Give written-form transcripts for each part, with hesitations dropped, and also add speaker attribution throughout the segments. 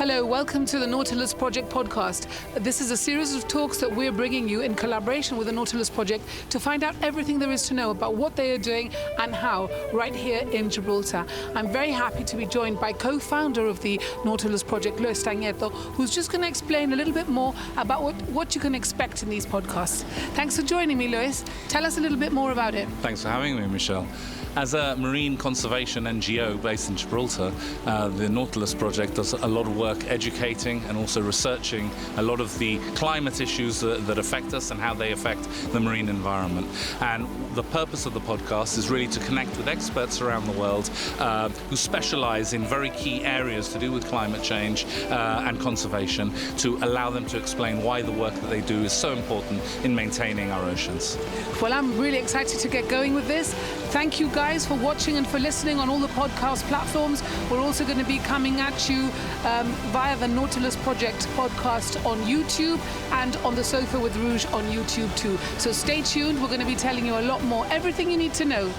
Speaker 1: Hello, welcome to the Nautilus Project Podcast. This is a series of talks that we're bringing you in collaboration with the Nautilus Project to find out everything there is to know about what they are doing and how right here in Gibraltar. I'm very happy to be joined by co-founder of the Nautilus Project, Luis Tanieto, who's just going to explain a little bit more about what you can expect in these podcasts. Thanks for joining me, Luis. Tell us a little bit more about it.
Speaker 2: Thanks for having me, Michelle. As a marine conservation NGO based in Gibraltar, the Nautilus Project does a lot of work educating and also researching a lot of the climate issues that affect us and how they affect the marine environment. And the purpose of the podcast is really to connect with experts around the world who specialize in very key areas to do with climate change and conservation, to allow them to explain why the work that they do is so important in maintaining our oceans.
Speaker 1: Well, I'm really excited to get going with this. Thank you guys for watching and for listening on all the podcast platforms. We're also going to be coming at you via the Nautilus Project podcast on YouTube and on the Sofa with Rouge on YouTube too. So stay tuned. We're going to be telling you a lot more, everything you need to know.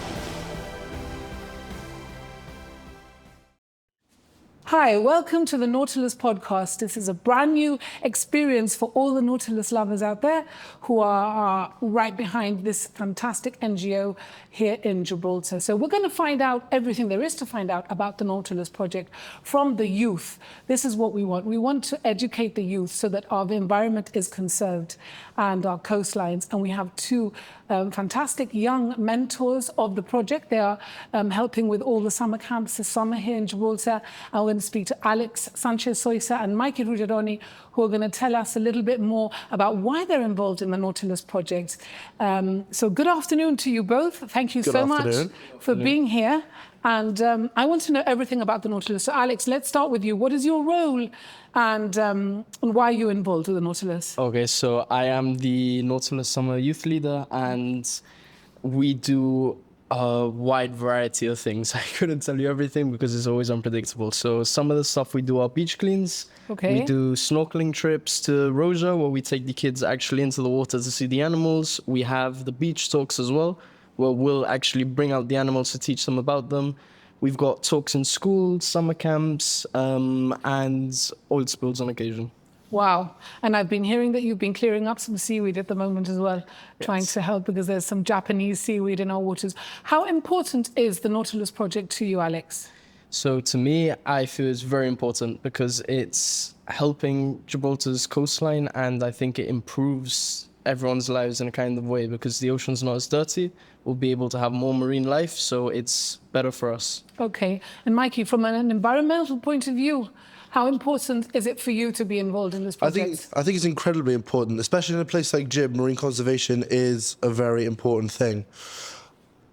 Speaker 1: Hi, welcome to the Nautilus Podcast. This is a brand new experience for all the Nautilus lovers out there who are right behind this fantastic NGO here in Gibraltar. So we're going to find out everything there is to find out about the Nautilus Project from the youth. This is what we want. We want to educate the youth so that our environment is conserved and our coastlines. And we have two fantastic young mentors of the project. They are helping with all the summer camps this summer here in Gibraltar. I'm going to speak to Alex Sanchez-Soisa and Mikey Ruggieroni, who are going to tell us a little bit more about why they're involved in the Nautilus Project. So good afternoon to you both. Thank you so much for being here. And I want to know everything about the Nautilus. So Alex, let's start with you. What is your role and why are you involved with the Nautilus?
Speaker 3: Okay, so I am the Nautilus Summer Youth Leader, and we do a wide variety of things. I couldn't tell you everything because it's always unpredictable. So some of the stuff we do are beach cleans.
Speaker 1: Okay.
Speaker 3: We do snorkeling trips to Roja, where we take the kids actually into the water to see the animals. We have the beach talks as well, where we'll actually bring out the animals to teach them about them. We've got talks in schools, summer camps, and oil spills on occasion.
Speaker 1: Wow. And I've been hearing that you've been clearing up some seaweed at the moment as well, trying to help because there's some Japanese seaweed in our waters. How important is the Nautilus Project to you, Alex?
Speaker 3: So to me, I feel it's very important because it's helping Gibraltar's coastline, and I think it improves everyone's lives in a kind of way because the ocean's not as dirty. We'll be able to have more marine life, so it's better for us.
Speaker 1: Okay. And Mikey, from an environmental point of view, how important is it for you to be involved in this project?
Speaker 4: I think it's incredibly important, especially in a place like Gib. Marine conservation is a very important thing.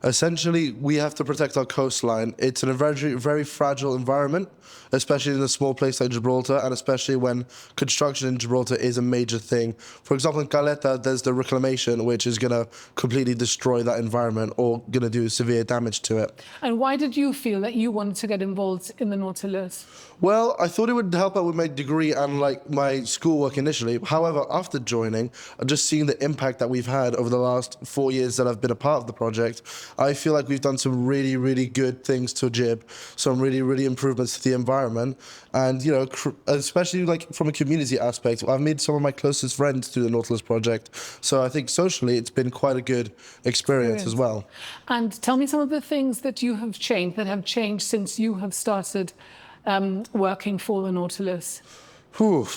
Speaker 4: Essentially, we have to protect our coastline. It's in a very, very fragile environment, especially in a small place like Gibraltar, and especially when construction in Gibraltar is a major thing. For example, in Caleta, there's the reclamation, which is going to completely destroy that environment or going to do severe damage to it.
Speaker 1: And why did you feel that you wanted to get involved in the Nautilus?
Speaker 4: Well, I thought it would help out with my degree and my schoolwork initially. However, after joining, just seeing the impact that we've had over the last 4 years that I've been a part of the project, I feel like we've done some really, really good things to Gib, some really, really improvements to the environment. And, you know, especially from a community aspect, I've made some of my closest friends through the Nautilus Project. So I think socially, it's been quite a good experience as well.
Speaker 1: And tell me some of the things that you have changed since you have started working for the Nautilus.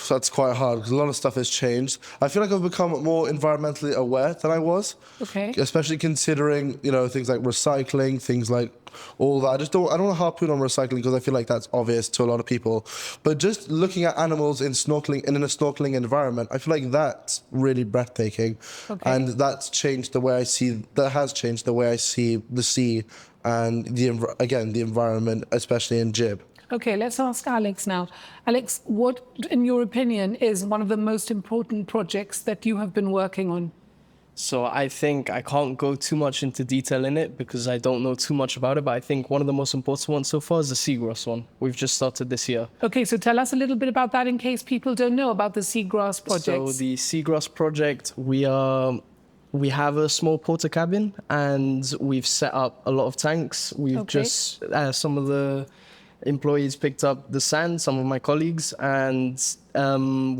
Speaker 4: That's quite hard because a lot of stuff has changed. I feel like I've become more environmentally aware than I was.
Speaker 1: Okay.
Speaker 4: Especially considering, things like recycling, things like all that. I don't want to harpoon on recycling because I feel like that's obvious to a lot of people. But just looking at animals in a snorkeling environment, I feel like that's really breathtaking.
Speaker 1: Okay.
Speaker 4: And that has changed the way I see the sea and the environment, especially in Gib.
Speaker 1: Okay, let's ask Alex now. Alex, what, in your opinion, is one of the most important projects that you have been working on?
Speaker 3: So I think I can't go too much into detail in it because I don't know too much about it, but I think one of the most important ones so far is the seagrass one. We've just started this year. Okay,
Speaker 1: so tell us a little bit about that in case people don't know about the seagrass project.
Speaker 3: So the seagrass project, we have a small porta cabin and we've set up a lot of tanks. We've just, some of the employees picked up the sand, some of my colleagues, and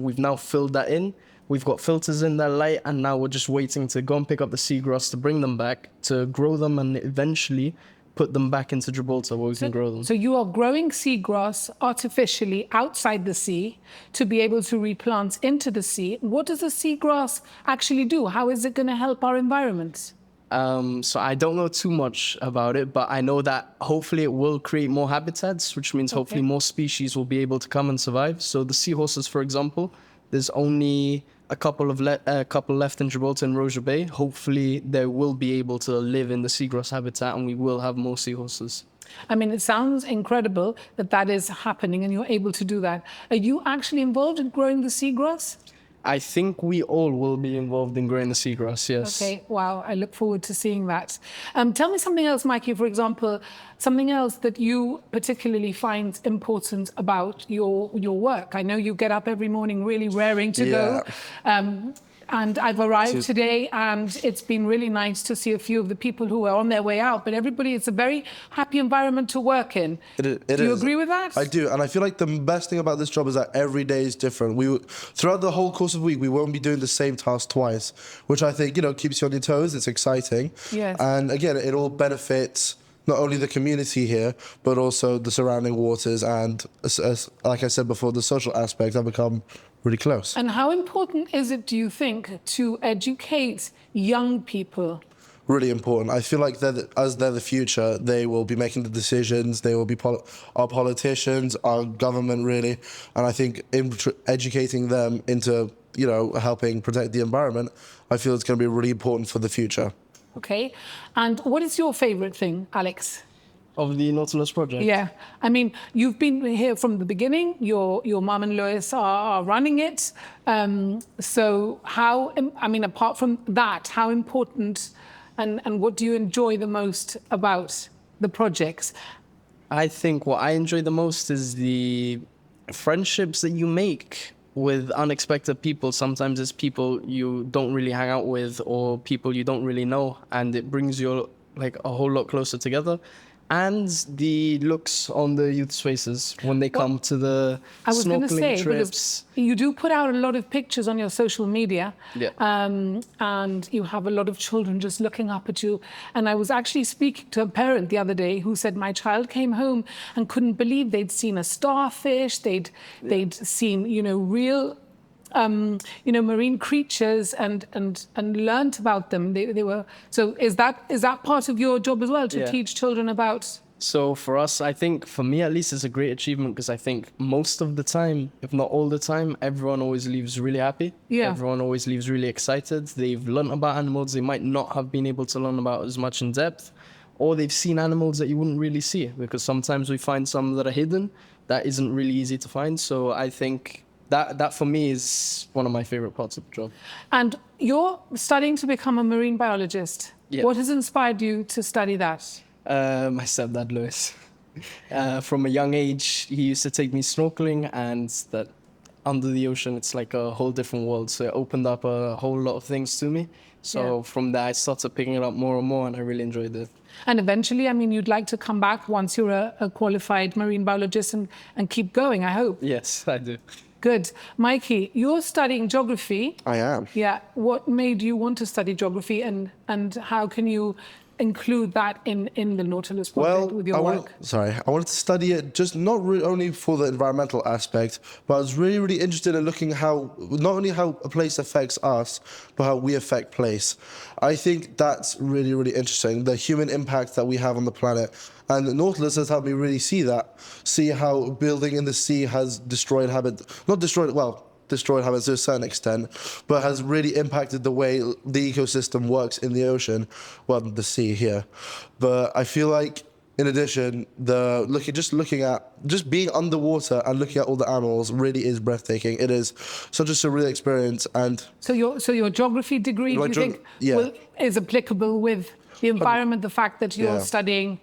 Speaker 3: we've now filled that in. We've got filters in that light, and now we're just waiting to go and pick up the seagrass to bring them back, to grow them, and eventually put them back into Gibraltar where we can grow them.
Speaker 1: So you are growing seagrass artificially outside the sea to be able to replant into the sea. What does the seagrass actually do? How is it going to help our environment?
Speaker 3: So I don't know too much about it, but I know that hopefully it will create more habitats, which means hopefully more species will be able to come and survive. So the seahorses, for example, there's only a couple left in Gibraltar and Roja Bay. Hopefully they will be able to live in the seagrass habitat and we will have more seahorses.
Speaker 1: I mean, it sounds incredible that that is happening and you're able to do that. Are you actually involved in growing the seagrass?
Speaker 3: I think we all will be involved in growing the seagrass, yes.
Speaker 1: Okay, wow, I look forward to seeing that. Tell me something else, Mikey, for example, something else that you particularly find important about your work. I know you get up every morning really raring to go. And I've arrived today and it's been really nice to see a few of the people who are on their way out, but everybody, it's a very happy environment to work in.
Speaker 4: Do
Speaker 1: you agree with that?
Speaker 4: I do, and I feel like the best thing about this job is that every day is different. Throughout the whole course of the week, we won't be doing the same task twice, which I think, keeps you on your toes. It's exciting.
Speaker 1: Yes.
Speaker 4: And again, it all benefits not only the community here, but also the surrounding waters and, like I said before, the social aspect have become really close.
Speaker 1: And how important is it, do you think, to educate young people?
Speaker 4: Really important. I feel like they're the future. They will be making the decisions. They will be our politicians, our government, really. And I think educating them into, helping protect the environment, I feel it's going to be really important for the future.
Speaker 1: Okay. And what is your favorite thing, Alex?
Speaker 3: Of the Nautilus Project?
Speaker 1: Yeah. I mean, you've been here from the beginning. Your mum and Lewis are running it. So apart from that, how important and what do you enjoy the most about the projects?
Speaker 3: I think what I enjoy the most is the friendships that you make with unexpected people. Sometimes it's people you don't really hang out with or people you don't really know, and it brings you like a whole lot closer together. And the looks on the youth's faces when they come to the snorkeling trips.
Speaker 1: You do put out a lot of pictures on your social media,
Speaker 3: and
Speaker 1: you have a lot of children just looking up at you. And I was actually speaking to a parent the other day who said my child came home and couldn't believe they'd seen a starfish, they'd seen real marine creatures and learnt about them. They were. So is that part of your job as well, to teach children about?
Speaker 3: So for us, I think, for me at least, it's a great achievement because I think most of the time, if not all the time, everyone always leaves really happy.
Speaker 1: Yeah.
Speaker 3: Everyone always leaves really excited. They've learnt about animals they might not have been able to learn about as much in depth, or they've seen animals that you wouldn't really see, because sometimes we find some that are hidden that isn't really easy to find. So I think that for me is one of my favorite parts of the job.
Speaker 1: And you're studying to become a marine biologist.
Speaker 3: Yeah.
Speaker 1: What has inspired you to study that?
Speaker 3: My stepdad, Lewis. From a young age, he used to take me snorkeling, and that under the ocean, it's like a whole different world. So it opened up a whole lot of things to me. So from there, I started picking it up more and more, and I really enjoyed it.
Speaker 1: And eventually, you'd like to come back once you're a qualified marine biologist and keep going, I hope.
Speaker 3: Yes, I do.
Speaker 1: Good. Mikey, you're studying geography.
Speaker 4: I am.
Speaker 1: Yeah. What made you want to study geography, and how can you include that in the Nautilus Project with your work?
Speaker 4: I wanted to study it just not only for the environmental aspect, but I was really, really interested in looking not only how a place affects us, but how we affect place. I think that's really, really interesting, the human impact that we have on the planet. And the Nautilus has helped me really see how building in the sea has destroyed habits to a certain extent, but has really impacted the way the ecosystem works in the ocean, the sea here. But I feel like, in addition, just being underwater and looking at all the animals really is breathtaking. It is such a surreal experience. And
Speaker 1: so your geography degree, do you think is applicable with the environment, the fact that you're studying?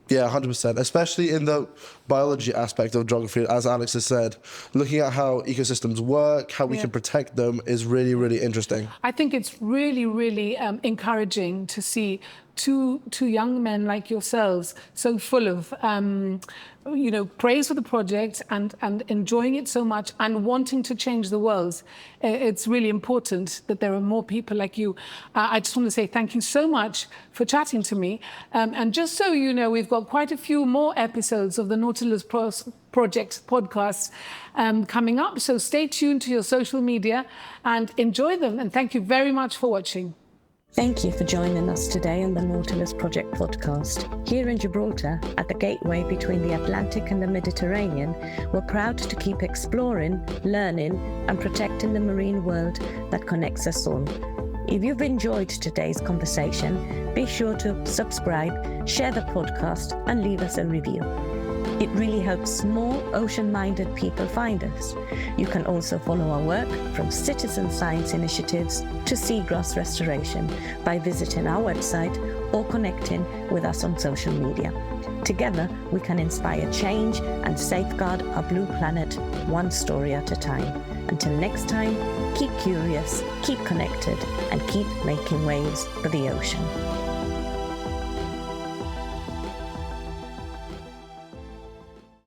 Speaker 4: Yeah, 100%, especially in the biology aspect of geography, as Alex has said. Looking at how ecosystems work, how we can protect them is really, really interesting.
Speaker 1: I think it's really, really encouraging to see two young men like yourselves, so full of praise for the project and enjoying it so much and wanting to change the world. It's really important that there are more people like you. I just want to say thank you so much for chatting to me. And just so you know, we've got quite a few more episodes of the Nautilus Project Podcast coming up. So stay tuned to your social media and enjoy them. And thank you very much for watching.
Speaker 5: Thank you for joining us today on the Nautilus Project Podcast. Here in Gibraltar, at the gateway between the Atlantic and the Mediterranean, we're proud to keep exploring, learning, and protecting the marine world that connects us all. If you've enjoyed today's conversation, be sure to subscribe, share the podcast, and leave us a review. It really helps more ocean-minded people find us. You can also follow our work from citizen science initiatives to seagrass restoration by visiting our website or connecting with us on social media. Together, we can inspire change and safeguard our blue planet one story at a time. Until next time, keep curious, keep connected, and keep making waves for the ocean.